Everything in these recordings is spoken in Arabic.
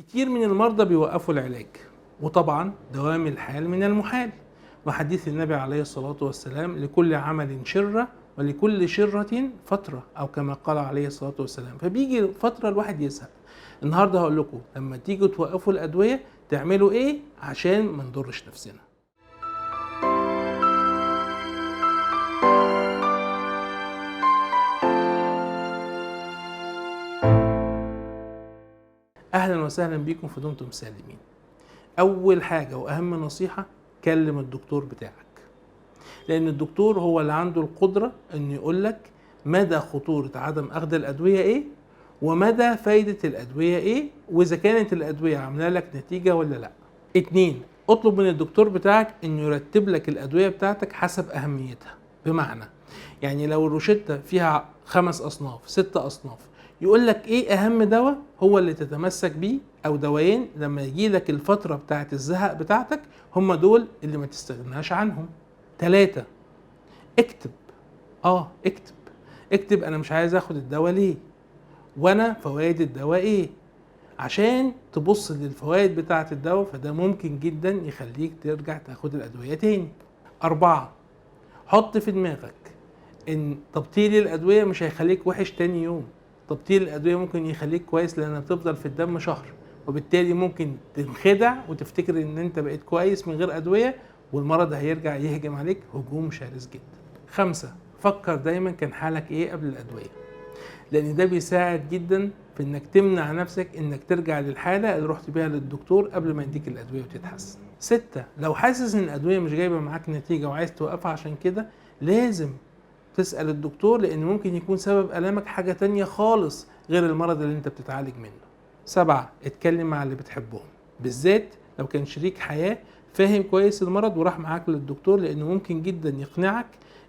كتير من المرضى بيوقفوا العلاج، وطبعا دوام الحال من المحال، وحديث النبي عليه الصلاة والسلام: لكل عمل شرة ولكل شرة فترة، أو كما قال عليه الصلاة والسلام. فبيجي فترة الواحد يزهق. النهاردة هقول لكم لما تيجوا توقفوا الأدوية تعملوا إيه عشان ما نضرش نفسنا. أهلا وسهلا بكم في دمتم سالمين. أول حاجة وأهم نصيحة: كلم الدكتور بتاعك، لأن الدكتور هو اللي عنده القدرة إنه يقولك مدى خطورة عدم أخذ الأدوية إيه، ومدى فايدة الأدوية إيه، وإذا كانت الأدوية عاملة لك نتيجة ولا لأ. 2. اطلب من الدكتور بتاعك إنه يرتب لك الأدوية بتاعتك حسب أهميتها. بمعنى يعني لو الروشتة فيها 5 أصناف 6 أصناف، يقول لك ايه اهم دواء هو اللي تتمسك بيه، او دوايين لما يجي لك الفترة بتاعت الزهق بتاعتك هم دول اللي ما تستغناش عنهم. 3. اكتب. اكتب انا مش عايز اخد الدواء ليه، وانا فوائد الدواء ايه، عشان تبص للفوائد بتاعت الدواء، فده ممكن جدا يخليك ترجع تاخد الادوية تاني. 4. حط في دماغك ان تبطيل الادوية مش هيخليك وحش تاني يوم. تبطيل الادويه ممكن يخليك كويس لانها بتفضل في الدم شهر، وبالتالي ممكن تنخدع وتفتكر ان انت بقيت كويس من غير ادويه، والمرض هيرجع يهجم عليك هجوم شرس جدا. 5. فكر دايما كان حالك ايه قبل الادويه، لان ده بيساعد جدا في انك تمنع نفسك انك ترجع للحاله اللي رحت بيها للدكتور قبل ما يديك الادويه وتتحسن. 6. لو حاسس ان الادويه مش جايبه معاك نتيجه وعايز توقفها، عشان كده لازم تسأل الدكتور، لأن ممكن يكون سبب ألامك حاجة تانية خالص غير المرض اللي انت بتتعالج منه. 7. اتكلم مع اللي بتحبهم، بالذات لو كان شريك حياة فاهم كويس المرض وراح معاك للدكتور، لأنه ممكن جدا يقنعك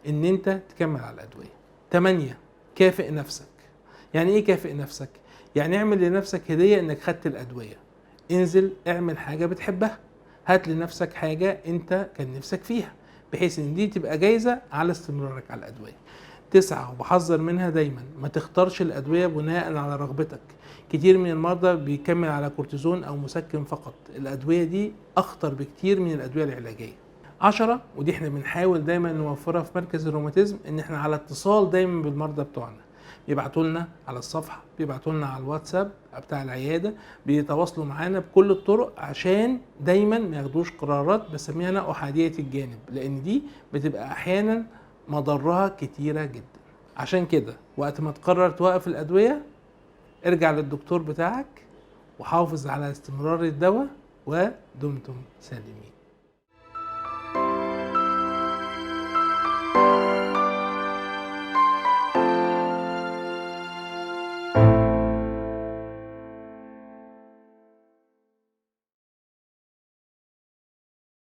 ان انت تكمل على الأدوية. 8. كافئ نفسك. يعني ايه كافئ نفسك؟ يعني اعمل لنفسك هدية انك خدت الأدوية. انزل اعمل حاجة بتحبها، هات لنفسك حاجة انت كان نفسك فيها، بحيث ان دي تبقى جايزة على استمرارك على الأدوية. 9. وبحذر منها دايما: ما تختارش الأدوية بناء على رغبتك. كتير من المرضى بيكمل على كورتيزون أو مسكن فقط، الأدوية دي أخطر بكتير من الأدوية العلاجية. 10. ودي احنا بنحاول دايما نوفرها في مركز الروماتيزم: ان احنا على اتصال دايما بالمرضى بتوعنا، بيبعتوا لنا على الصفحة، بيبعتوا لنا على الواتساب بتاع العيادة، بيتواصلوا معانا بكل الطرق عشان دايما ما ياخدوش قرارات بسميها انا أحادية الجانب، لأن دي بتبقى أحيانا مضرها كتيرة جدا. عشان كده وقت ما تقرر توقف الأدوية ارجع للدكتور بتاعك، وحافظ على استمرار الدواء، ودمتم سالمين.